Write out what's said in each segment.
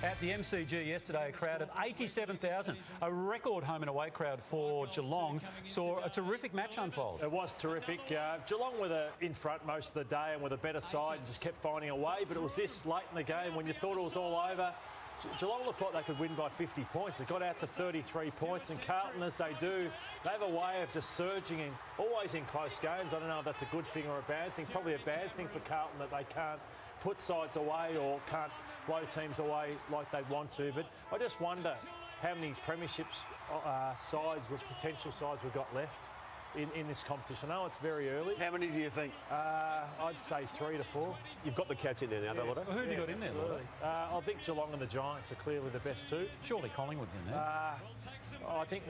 At the MCG yesterday, a crowd of 87,000, a record home and away crowd for Geelong, saw a terrific match unfold. It was terrific. Geelong were in front most of the day and with a better side and just kept finding a way, but it was this late in the game when you thought it was all over. Geelong looked like they could win by 50 points. It got out to 33 points, and Carlton, as they do, they have a way of just surging in, always in close games. I don't know if that's a good thing or a bad thing. Probably a bad thing for Carlton that they can't put sides away or can't blow teams away like they want to. But I just wonder how many premierships sides, with potential sides, we've got left in this competition. I know it's very early. How many do you think? I'd say 3 to 4. You've got the Cats in there now, though, Lotto. Who have you got in there, Lotto? I think Geelong and the Giants are clearly the best two. Surely Collingwood's in there. I think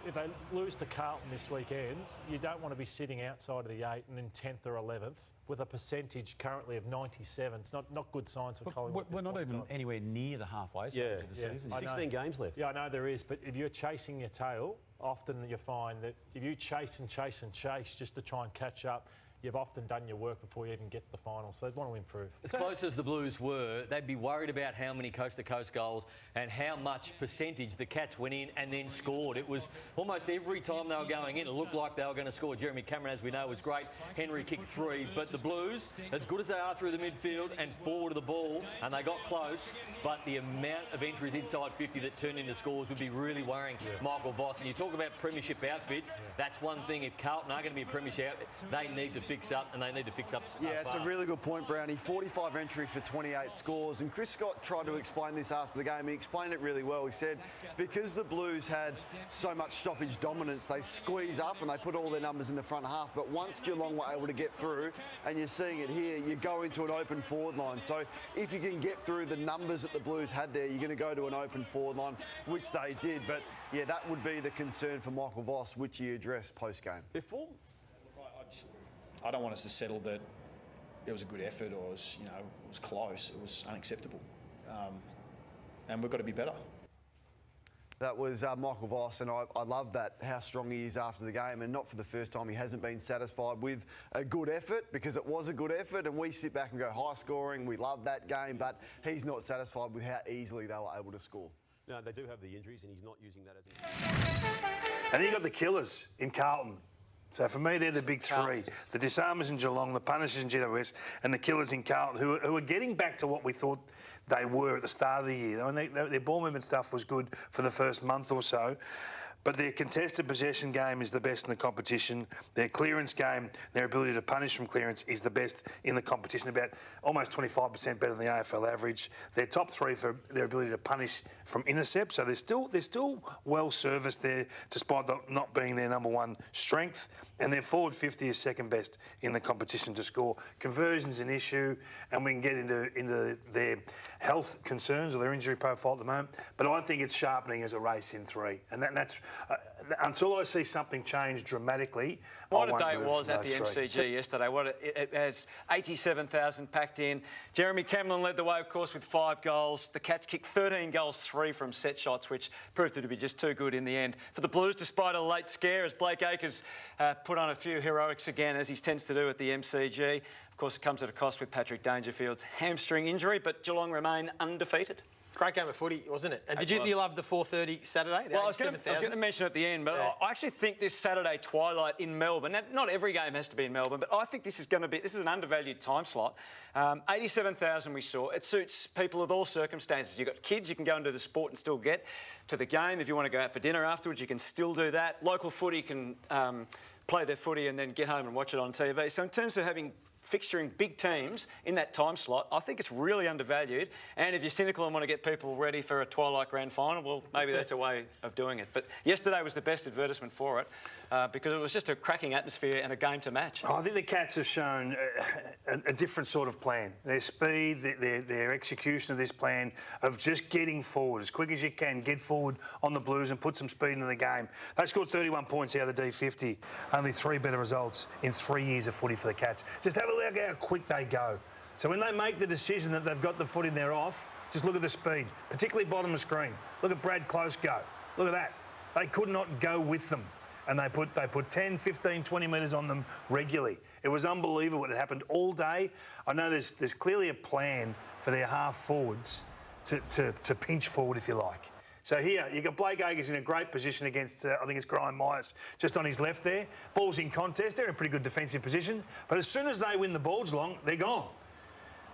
if they lose to Carlton this weekend, you don't want to be sitting outside of the 8 and in 10th or 11th with a percentage currently of 97. It's not good signs for Collingwood. We're not even anywhere near the halfway stage of the season. 16 games left. Yeah, I know there is, but if you're chasing your tail, often you find that if you chase and chase and chase just to try and catch up, you've often done your work before you even get to the final, so they'd want to improve. As close as the Blues were, they'd be worried about how many coast-to-coast goals and how much percentage the Cats went in and then scored. It was almost every time they were going in, it looked like they were going to score. Jeremy Cameron, as we know, was great. Henry kicked 3, but the Blues, as good as they are through the midfield and forward of the ball, and they got close, but the amount of entries inside 50 that turned into scores would be really worrying Michael Voss. And you talk about premiership outfits, that's one thing. If Carlton are going to be a premiership outfit, they need to fix up, and they need to fix up. Yeah, it's a really good point, Brownie. 45 entries for 28 scores, and Chris Scott tried to explain this after the game. He explained it really well. He said because the Blues had so much stoppage dominance, they squeeze up and they put all their numbers in the front half. But once Geelong were able to get through, and you're seeing it here, you go into an open forward line. So if you can get through the numbers that the Blues had there, you're going to go to an open forward line, which they did. But yeah, that would be the concern for Michael Voss, which he addressed post-game. I don't want us to settle that it was a good effort or it was close. It was unacceptable, and we've got to be better. That was Michael Voss, and I love that, how strong he is after the game, and not for the first time he hasn't been satisfied with a good effort, because it was a good effort, and we sit back and go high scoring, we love that game, but he's not satisfied with how easily they were able to score. No, they do have the injuries, and he's not using that as an... And then you've got the killers in Carlton. So for me, they're the big three. The disarmers in Geelong, the punishers in GWS, and the killers in Carlton, who are getting back to what we thought they were at the start of the year. I mean, their ball movement stuff was good for the first month or so, but their contested possession game is the best in the competition. Their clearance game, their ability to punish from clearance, is the best in the competition, about almost 25% better than the AFL average. They're top 3 for their ability to punish from intercept, so they're still well serviced there, despite not being their number one strength. And their forward 50 is second best in the competition to score. Conversion's an issue, and we can get into their health concerns or their injury profile at the moment. But I think it's sharpening as a race in 3, and that's until I see something change dramatically. What a day it was at the MCG yesterday. It has 87,000 packed in. Jeremy Cameron led the way, of course, with 5 goals. The Cats kicked 13 goals, 3 from set shots, which proved to be just too good in the end. For the Blues, despite a late scare, as Blake Acres put on a few heroics again, as he tends to do at the MCG. Of course, it comes at a cost with Patrick Dangerfield's hamstring injury, but Geelong remain undefeated. Great game of footy, wasn't it? And did you love the 4:30 Saturday? Well, I was going to mention at the end, but I actually think this Saturday twilight in Melbourne, not every game has to be in Melbourne, but I think this is an undervalued time slot. 87,000 we saw. It suits people of all circumstances. You've got kids, you can go and do the sport and still get to the game. If you want to go out for dinner afterwards, you can still do that. Local footy can play their footy and then get home and watch it on TV. So in terms of having fixturing big teams in that time slot, I think it's really undervalued. And if you're cynical and want to get people ready for a twilight grand final, well, maybe that's a way of doing it. But yesterday was the best advertisement for it because it was just a cracking atmosphere and a game to match. I think the Cats have shown a different sort of plan. Their speed, their execution of this plan of just getting forward as quick as you can, get forward on the Blues and put some speed into the game. They scored 31 points out of the D50, only 3 better results in 3 years of footy for the Cats. Just have a look at how quick they go. So when they make the decision that they've got the foot in their off, just look at the speed, particularly bottom of screen. Look at Brad Close go. Look at that. They could not go with them. And they put 10, 15, 20 metres on them regularly. It was unbelievable. It happened all day. I know there's clearly a plan for their half forwards to pinch forward, if you like. So here, you've got Blake Acres in a great position against, I think it's Graham Myers, just on his left there. Ball's in contest. They're in a pretty good defensive position. But as soon as they win the ball, Geelong, they're gone.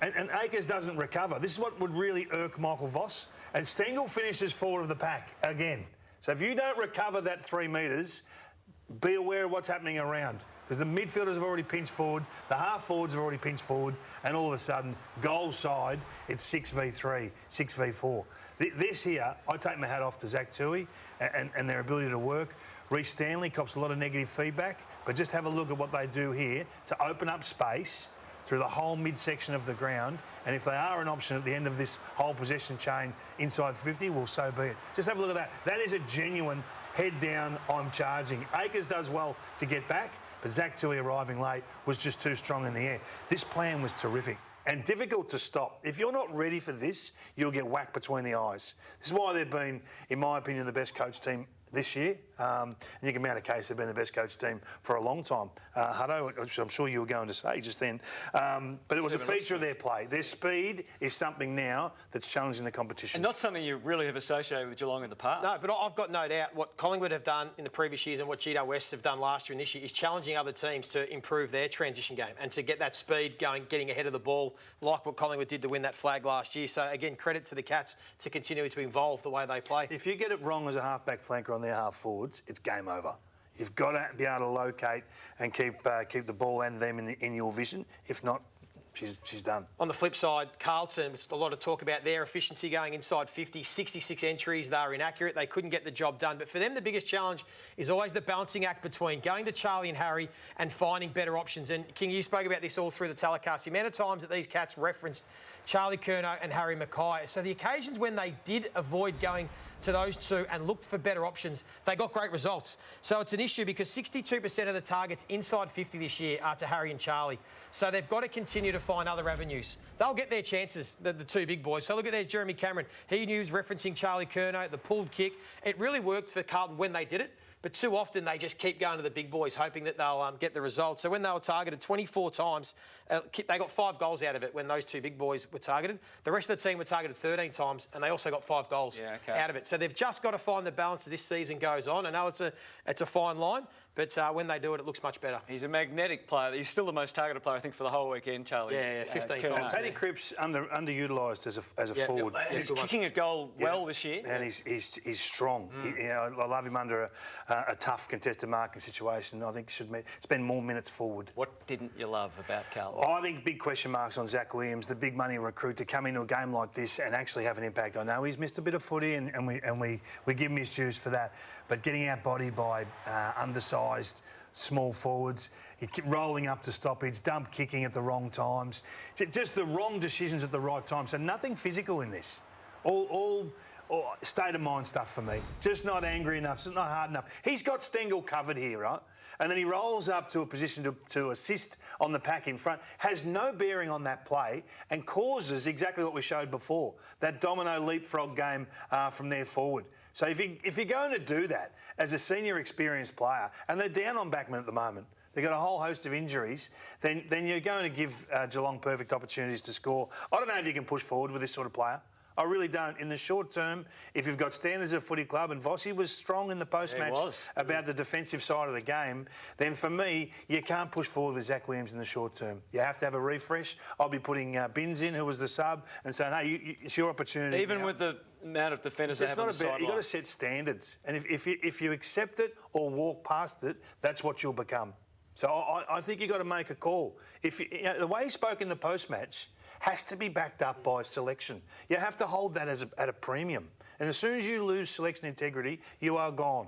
And Acres doesn't recover. This is what would really irk Michael Voss. And Stengel finishes forward of the pack again. So if you don't recover that 3 metres, be aware of what's happening around. Because the midfielders have already pinched forward, the half-forwards have already pinched forward, and all of a sudden, goal side, it's 6v3, 6v4. This here, I take my hat off to Zach Toohey and their ability to work. Reece Stanley cops a lot of negative feedback, but just have a look at what they do here to open up space through the whole midsection of the ground, and if they are an option at the end of this whole possession chain inside 50, well, so be it. Just have a look at that. That is a genuine head down, I'm charging. Acres does well to get back, but Zach Toohey arriving late was just too strong in the air. This plan was terrific and difficult to stop. If you're not ready for this, you'll get whacked between the eyes. This is why they've been, in my opinion, the best coach team this year. And you can mount a case they've been the best coach team for a long time. Hutto, which I'm sure you were going to say just then. But it was a feature of their play. Their speed is something now that's challenging the competition. And not something you really have associated with Geelong in the past. No, but I've got no doubt what Collingwood have done in the previous years and what GWS West have done last year and this year is challenging other teams to improve their transition game and to get that speed going, getting ahead of the ball, like what Collingwood did to win that flag last year. So, again, credit to the Cats to continue to evolve the way they play. If you get it wrong as a half-back flanker on their half-forwards, it's game over. You've got to be able to locate and keep the ball and them in your vision. If not, she's done. On the flip side, Carlton, there's a lot of talk about their efficiency going inside 50, 66 entries. They were inaccurate. They couldn't get the job done. But for them, the biggest challenge is always the balancing act between going to Charlie and Harry and finding better options. And, King, you spoke about this all through the telecast. The amount of times that these Cats referenced Charlie Curnow and Harry Mackay. So the occasions when they did avoid going to those two and looked for better options, they got great results. So it's an issue because 62% of the targets inside 50 this year are to Harry and Charlie. So they've got to continue to find other avenues. They'll get their chances, the two big boys. So look at there's Jeremy Cameron. He knew referencing Charlie Curnow, the pulled kick. It really worked for Carlton when they did it. But too often they just keep going to the big boys, hoping that they'll get the results. So when they were targeted 24 times, they got 5 goals out of it when those two big boys were targeted. The rest of the team were targeted 13 times, and they also got 5 goals out of it. So they've just got to find the balance as this season goes on. I know it's a fine line, but when they do it, it looks much better. He's a magnetic player. He's still the most targeted player, I think, for the whole weekend, Charlie. Yeah, 15 times. Paddy Cripps underutilised as a forward. He's kicking a goal well this year. And he's strong. I love him under a tough contested marking situation. I think he should spend more minutes forward. What didn't you love about Carlton? I think big question marks on Zach Williams, the big money recruit, to come into a game like this and actually have an impact. I know he's missed a bit of footy and we give him his dues for that. But getting outbodied by undersized small forwards, he kept rolling up to stoppage, dump kicking at the wrong times, just the wrong decisions at the right time. So nothing physical in this. All state of mind stuff for me. Just not angry enough, just not hard enough. He's got Stengel covered here, right? And then he rolls up to a position to assist on the pack in front, has no bearing on that play and causes exactly what we showed before, that domino leapfrog game from there forward. So if you're going to do that as a senior experienced player, and they're down on backman at the moment, they've got a whole host of injuries, then you're going to give Geelong perfect opportunities to score. I don't know if you can push forward with this sort of player. I really don't. In the short term, if you've got standards of footy club, and Vossi was strong in the post-match about the defensive side of the game, then for me, you can't push forward with Zach Williams in the short term. You have to have a refresh. I'll be putting Binns in, who was the sub, and saying, hey, it's your opportunity. Even now, with the amount of defenders they have on the sideline. You've got to set standards. And if you accept it or walk past it, that's what you'll become. So I think you've got to make a call. The way he spoke in the post-match has to be backed up by selection. You have to hold that at a premium. And as soon as you lose selection integrity, you are gone.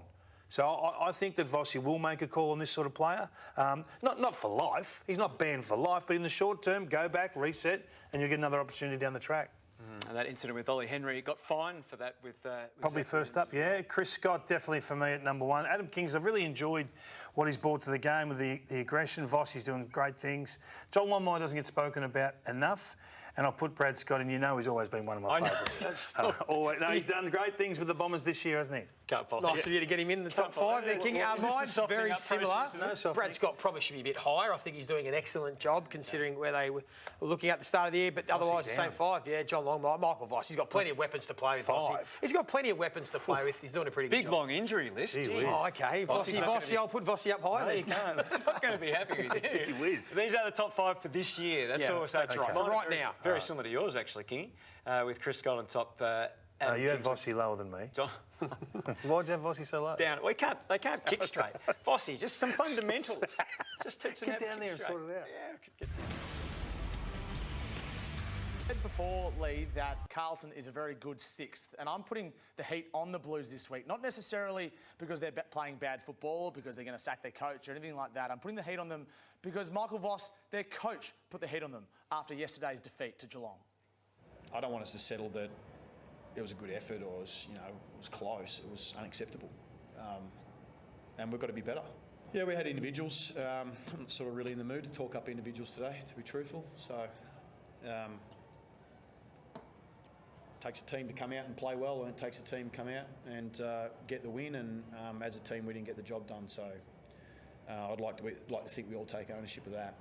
So I think that Vossi will make a call on this sort of player. Not for life. He's not banned for life. But in the short term, go back, reset, and you'll get another opportunity down the track. And that incident with Ollie Henry got fined for that with probably Zach first Williams. Up, yeah. Chris Scott, definitely for me at number 1. Adam Kings, I've really enjoyed what he's brought to the game with the aggression. Vossi's doing great things. John Longmire doesn't get spoken about enough. And I'll put Brad Scott in. You know he's always been one of my favourites. He's done great things with the Bombers this year, hasn't he? Nice of you to get him in the top 5 there, King. Mine's very similar. Brad Scott probably should be a bit higher. I think he's doing an excellent job considering where they were looking at the start of the year. But otherwise, the same 5. Yeah, John Longmire, Michael Voss. He's got plenty of weapons to play with. 5. He's got plenty of weapons to play with. He's doing a pretty good job. Big long injury list. Oh, okay. Vossi, I'll put Vossi up higher. No, you can't. He's not going to be happy with you. He whiz. These are the top 5 for this year. That's all. That's right. Mine Right now. Very similar to yours, actually, King, with Chris Scott on top. You had Vossi lower than me. Why'd you have Vossi so low? Down. They can't kick straight. Vossi, just some fundamentals. Just teach them Get down there and sort it out. Yeah, I could get down. Said before, Lee, that Carlton is a very good 6th, and I'm putting the heat on the Blues this week, not necessarily because they're playing bad football, because they're going to sack their coach or anything like that. I'm putting the heat on them because Michael Voss, their coach, put the heat on them after yesterday's defeat to Geelong. I don't want us to settle that it was a good effort or it was close. It was unacceptable. And we've got to be better. Yeah, we had individuals. I'm not sort of really in the mood to talk up individuals today, to be truthful. So it takes a team to come out and play well, and it takes a team to come out and get the win. And as a team, we didn't get the job done. So I'd like to think we all take ownership of that.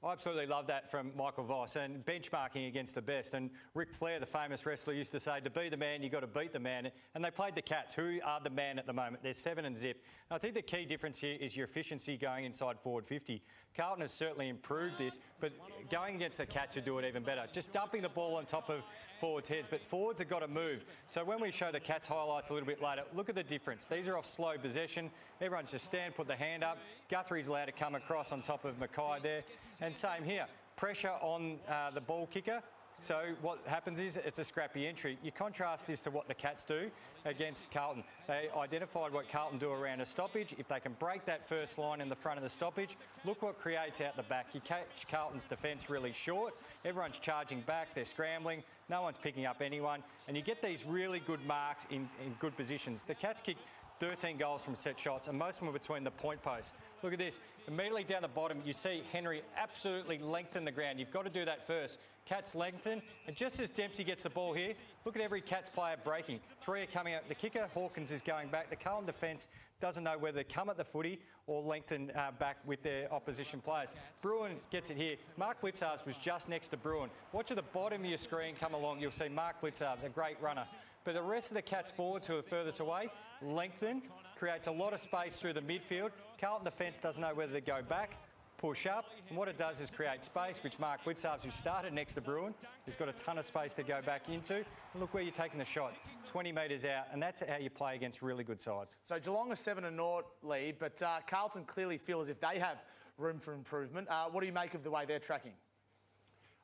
I absolutely love that from Michael Voss, and benchmarking against the best. And Ric Flair, the famous wrestler, used to say, to be the man, you've got to beat the man. And they played the Cats, who are the man at the moment. They're 7 and zip. And I think the key difference here is your efficiency going inside forward 50. Carlton has certainly improved this, but going against the Cats who do it even better. Just dumping the ball on top of forwards' heads, but forwards have got to move. So when we show the Cats highlights a little bit later, look at the difference. These are off slow possession. Everyone's just stand, put the hand up. Guthrie's allowed to come across on top of Mackay there. And same here, pressure on the ball kicker. So what happens is it's a scrappy entry. You contrast this to what the Cats do against Carlton. They identified what Carlton do around a stoppage. If they can break that first line in the front of the stoppage, look what creates out the back. You catch Carlton's defence really short. Everyone's charging back. They're scrambling. No one's picking up anyone. And you get these really good marks in good positions. The Cats kick 13 goals from set shots, and most of them were between the point posts. Look at this. Immediately down the bottom, you see Henry absolutely lengthen the ground. You've got to do that first. Cats lengthen, and just as Dempsey gets the ball here, look at every Cats player breaking. 3 are coming out. The kicker, Hawkins, is going back. The Carlton defence doesn't know whether to come at the footy or lengthen back with their opposition players. Bruin gets it here. Mark Blitzarves was just next to Bruin. Watch at the bottom of your screen come along. You'll see Mark Blitzarves, a great runner. But the rest of the Cats forwards who are furthest away lengthen, creates a lot of space through the midfield. Carlton defence doesn't know whether to go back, push up, and what it does is create space, which Mark Blitzarves, who started next to Bruin, has got a ton of space to go back into. And look where you're taking the shot, 20 metres out, and that's how you play against really good sides. So Geelong is 7-0 lead, but Carlton clearly feel as if they have room for improvement. What do you make of the way they're tracking?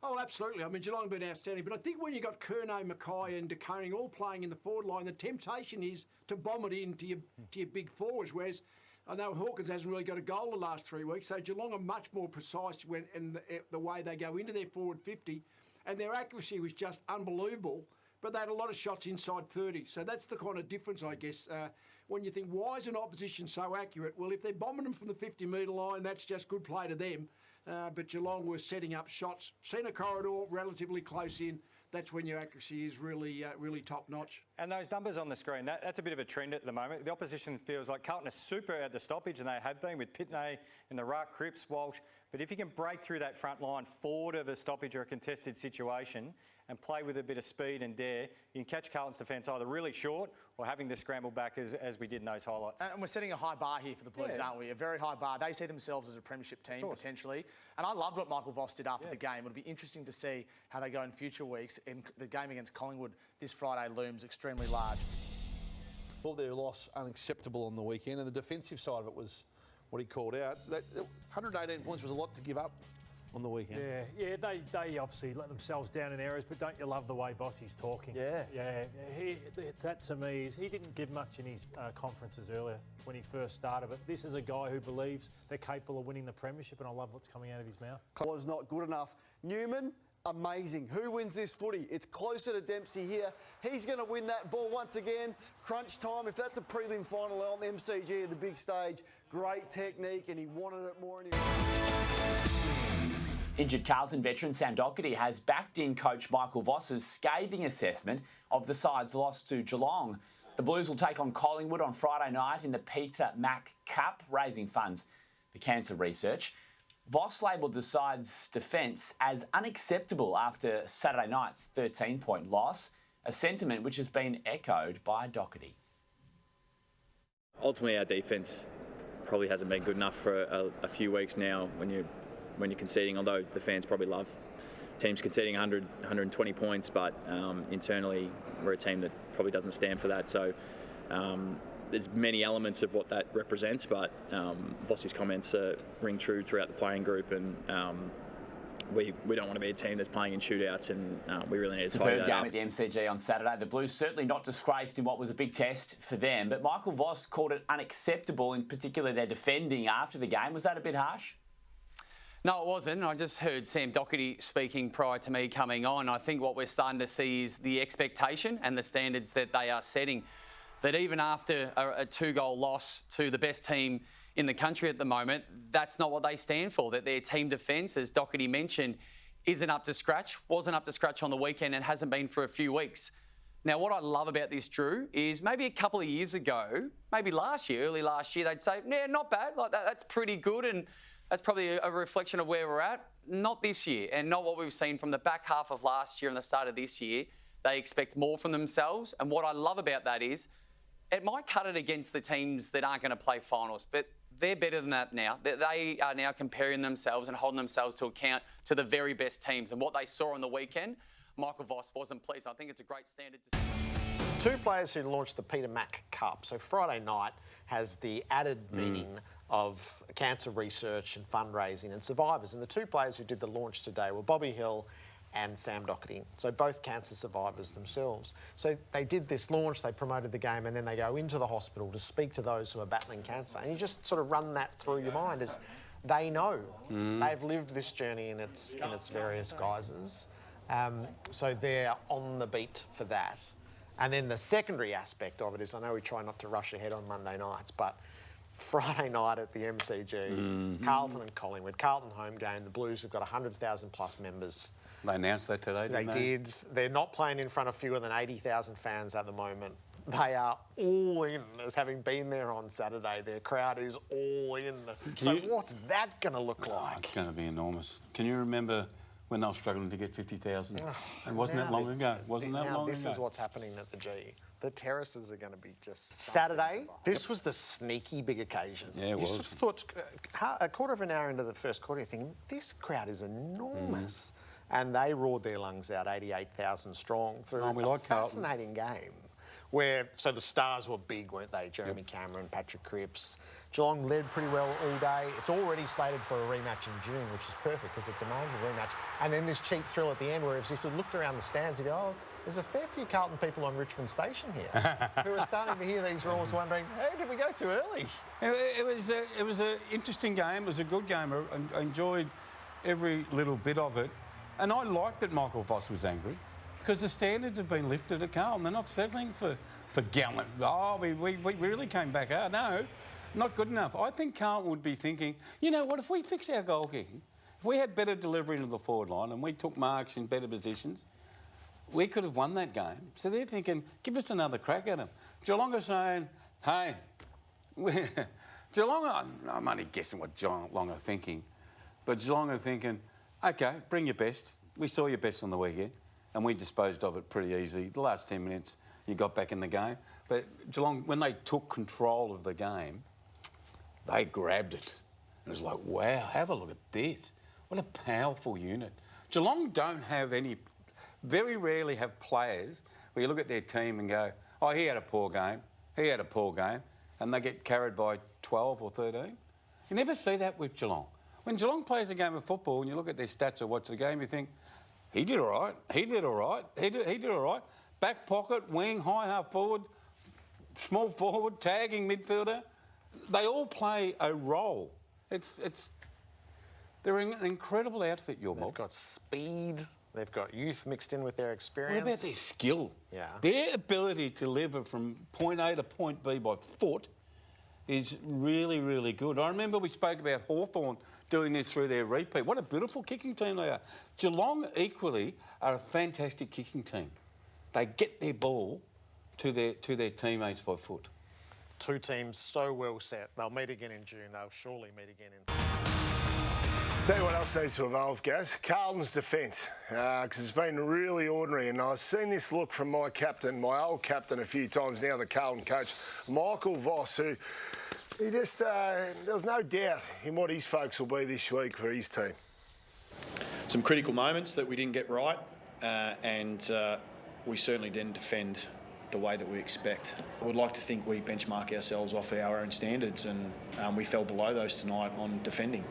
Oh, absolutely. I mean, Geelong have been outstanding. But I think when you've got Curnow, Mackay and DeConing all playing in the forward line, the temptation is to bomb it into your big forwards, whereas I know Hawkins hasn't really got a goal the last 3 weeks, so Geelong are much more precise in the way they go into their forward 50, and their accuracy was just unbelievable, but they had a lot of shots inside 30. So that's the kind of difference, I guess. When you think, why is an opposition so accurate? Well, if they're bombing them from the 50-metre line, that's just good play to them. But Geelong were setting up shots, centre corridor, relatively close in. That's when your accuracy is really top-notch. And those numbers on the screen, that's a bit of a trend at the moment. The opposition feels like Carlton is super at the stoppage, and they have been with Pitney in the ruck, Cripps, Walsh. But if you can break through that front line forward of a stoppage or a contested situation and play with a bit of speed and dare, you can catch Carlton's defence either really short or having to scramble back as we did in those highlights. And we're setting a high bar here for the Blues, aren't we? A very high bar. They see themselves as a premiership team, potentially. And I loved what Michael Voss did after the game. It'll be interesting to see how they go in future weeks. And the game against Collingwood this Friday looms extremely large. Thought their loss unacceptable on the weekend, and the defensive side of it was what he called out. 118 points was a lot to give up on the weekend. Yeah, they obviously let themselves down in areas, but don't you love the way Bossy's talking? Yeah. That to me is, he didn't give much in his conferences earlier when he first started, but this is a guy who believes they're capable of winning the premiership, and I love what's coming out of his mouth. Was not good enough. Newman, amazing. Who wins this footy? It's closer to Dempsey here. He's going to win that ball once again. Crunch time. If that's a prelim final on the MCG at the big stage, great technique, and he wanted it more. And Injured Carlton veteran Sam Doherty has backed in coach Michael Voss's scathing assessment of the side's loss to Geelong. The Blues will take on Collingwood on Friday night in the Peter Mac Cup, raising funds for cancer research. Voss labelled the side's defence as unacceptable after Saturday night's 13-point loss, a sentiment which has been echoed by Doherty. Ultimately, our defence probably hasn't been good enough for a few weeks now when you're conceding, although the fans probably love teams conceding 100, 120 points, but internally we're a team that probably doesn't stand for that. So there's many elements of what that represents, but Vossi's comments ring true throughout the playing group, and we don't want to be a team that's playing in shootouts, and we really need to tidy that up. Superb game at the MCG on Saturday. The Blues certainly not disgraced in what was a big test for them, but Michael Voss called it unacceptable, in particular their defending after the game. Was that a bit harsh? No, it wasn't. I just heard Sam Doherty speaking prior to me coming on. I think what we're starting to see is the expectation and the standards that they are setting. That even after a 2-goal loss to the best team in the country at the moment, that's not what they stand for. That their team defence, as Doherty mentioned, isn't up to scratch, wasn't up to scratch on the weekend and hasn't been for a few weeks. Now, what I love about this, Drew, is maybe a couple of years ago, maybe last year, early last year, they'd say, yeah, not bad, like that's pretty good, and that's probably a reflection of where we're at. Not this year, and not what we've seen from the back half of last year and the start of this year. They expect more from themselves, and what I love about that is it might cut it against the teams that aren't going to play finals, but they're better than that now. They are now comparing themselves and holding themselves to account to the very best teams, and what they saw on the weekend, Michael Voss wasn't pleased. I think it's a great standard to see. Two players who launched the Peter Mac Cup. So Friday night has the added meaning of cancer research and fundraising and survivors. And the two players who did the launch today were Bobby Hill and Sam Doherty. So both cancer survivors themselves. So they did this launch, they promoted the game, and then they go into the hospital to speak to those who are battling cancer. And you just sort of run that through your mind as they know. They've lived this journey in its various guises. So they're on the beat for that. And then the secondary aspect of it is, I know we try not to rush ahead on Monday nights, but Friday night at the MCG, Carlton and Collingwood. Carlton home game, the Blues have got 100,000 plus members. They announced that today, didn't they? They did. They're not playing in front of fewer than 80,000 fans at the moment. They are all in, as having been there on Saturday. Their crowd is all in. So what's that going to look like? It's going to be enormous. Can you remember when they were struggling to get 50,000? And wasn't that long ago? Wasn't that long ago? This is what's happening at the G. The terraces are going to be just... Saturday, this was the sneaky big occasion. Yeah, it was. You sort of thought, a quarter of an hour into the first quarter, you're thinking, this crowd is enormous. And they roared their lungs out, 88,000 strong, through a fascinating game. So the stars were big, weren't they? Jeremy Cameron, Patrick Cripps. Geelong led pretty well all day. It's already slated for a rematch in June, which is perfect because it demands a rematch. And then this cheap thrill at the end, where if you looked around the stands, you go, oh, there's a fair few Carlton people on Richmond Station here who are starting to hear these roars, wondering, hey, did we go too early? It was an interesting game. It was a good game. I enjoyed every little bit of it. And I liked that Michael Voss was angry, because the standards have been lifted at Carlton. They're not settling for gallant. Oh, we really came back out. No, not good enough. I think Carlton would be thinking, you know what, if we fixed our goal kicking, if we had better delivery into the forward line and we took marks in better positions, we could have won that game. So they're thinking, give us another crack at them. Geelong are saying, hey, Geelong, I'm only guessing what Geelong are thinking, but Geelong are thinking, OK, bring your best. We saw your best on the weekend and we disposed of it pretty easily. The last 10 minutes, you got back in the game. But Geelong, when they took control of the game, they grabbed it. It was like, wow, have a look at this. What a powerful unit. Geelong don't have any, very rarely have players where you look at their team and go, oh, he had a poor game, he had a poor game, and they get carried by 12 or 13. You never see that with Geelong. When Geelong plays a game of football and you look at their stats or watch the game, you think, he did all right, he did all right, he did all right. Back pocket, wing, high half forward, small forward, tagging midfielder. They all play a role. They're an incredible outfit, your Mob. They've got speed, They've got youth mixed in with their experience. What about their skill? Yeah. Their ability to deliver from point A to point B by foot is really, really good. I remember we spoke about Hawthorn doing this through their repeat. What a beautiful kicking team they are. Geelong equally are a fantastic kicking team. They get their ball to their teammates by foot. Two teams so well set. They'll meet again in June. They'll surely meet again in... Tell you what else needs to evolve, Gaz. Carlton's defence, because it's been really ordinary. And I've seen this look from my captain, my old captain a few times now, the Carlton coach, Michael Voss, who he just, there's no doubt in what his folks will be this week for his team. Some critical moments that we didn't get right, and we certainly didn't defend the way that we expect. I would like to think we benchmark ourselves off our own standards, and we fell below those tonight on defending.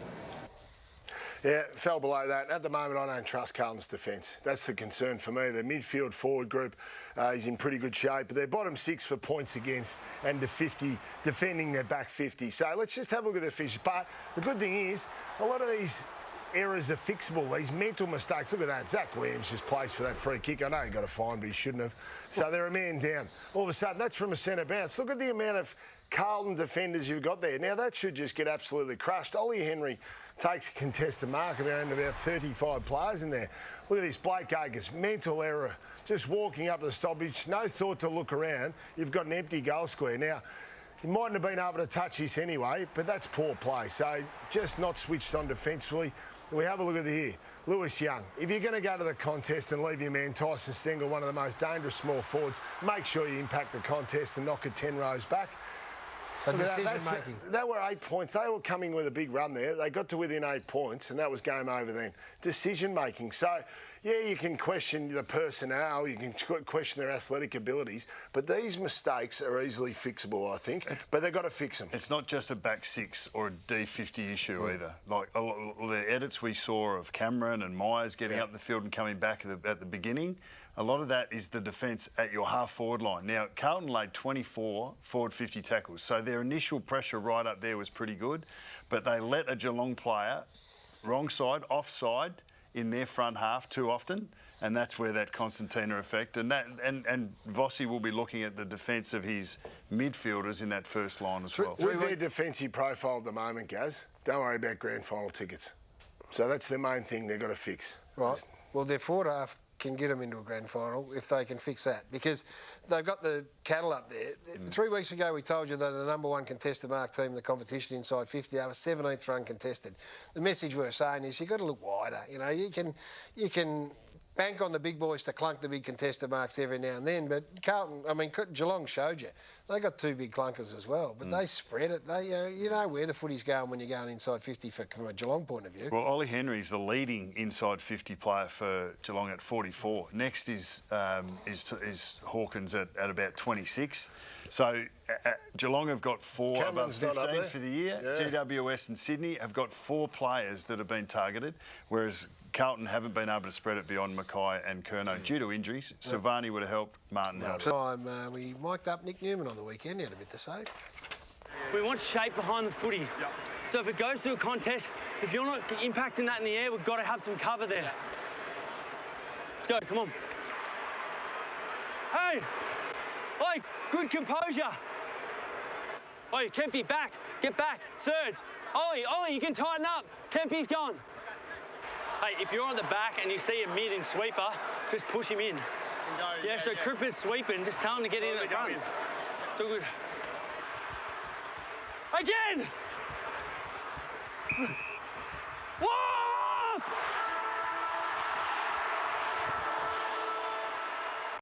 Yeah, fell below that. At the moment, I don't trust Carlton's defence. That's the concern for me. The midfield forward group is in pretty good shape, but they're bottom 6 for points against and defending their back 50. So let's just have a look at the fish. But the good thing is, a lot of these errors are fixable, these mental mistakes. Look at that. Zach Williams just plays for that free kick. I know he got a fine, but he shouldn't have. So they're a man down. All of a sudden, that's from a centre bounce. Look at the amount of Carlton defenders you've got there. Now, that should just get absolutely crushed. Ollie Henry takes a contested mark around about 35 players in there. Look at this, Blake Acres, mental error, just walking up to the stoppage, no thought to look around. You've got an empty goal square. Now, he mightn't have been able to touch this anyway, but that's poor play. So just not switched on defensively. We have a look at here. Lewis Young, if you're going to go to the contest and leave your man Tyson Stengel, one of the most dangerous small forwards, make sure you impact the contest and knock it 10 rows back. So decision-making. They were 8 points. They were coming with a big run there. They got to within 8 points, and that was game over then. Decision-making. So, yeah, you can question the personnel, you can question their athletic abilities, but these mistakes are easily fixable, I think. But they've got to fix them. It's not just a back 6 or a D50 issue either. Like the edits we saw of Cameron and Myers getting up the field and coming back at the beginning, a lot of that is the defence at your half-forward line. Now, Carlton laid 24 forward 50 tackles, so their initial pressure right up there was pretty good, but they let a Geelong player, wrong side, offside, in their front half too often, and that's where that Constantina effect, and Vossi will be looking at the defence of his midfielders in that first line as well. With their defensive profile at the moment, Gaz, don't worry about grand final tickets. So that's the main thing they've got to fix. Right. Well, their forward half can get them into a grand final if they can fix that, because they've got the cattle up there. 3 weeks ago we told you that the #1 contested mark team in the competition inside 50, they were 17th for uncontested. The message we're saying is you've got to look wider. You know, you can bank on the big boys to clunk the big contested marks every now and then, but Carlton, I mean, Geelong showed you. They got 2 big clunkers as well, but they spread it. They, you know where the footy's going when you're going inside 50 from a Geelong point of view. Well, Ollie Henry's the leading inside 50 player for Geelong at 44. Next is Hawkins at about 26. So Geelong have got 4 Cameron's above not up 15 there. for the year. Yeah. GWS and Sydney have got 4 players that have been targeted, whereas Carlton haven't been able to spread it beyond Mackay and Curnow due to injuries. Silvani would have helped, Martin helped. We mic'd up Nick Newman on the weekend, he had a bit to say. We want shape behind the footy. So if it goes to a contest, if you're not impacting that in the air, we've got to have some cover there. Let's go, come on. Hey! Oi, good composure. Oi, Kempy, back. Get back. Surge. Ollie, you can tighten up. Kempy's gone. Hey, if you're on the back and you see a mid and sweeper, just push him in. Yeah, so Cripper's sweeping, just tell him to get in at the front. It's all good. Again! Whoa!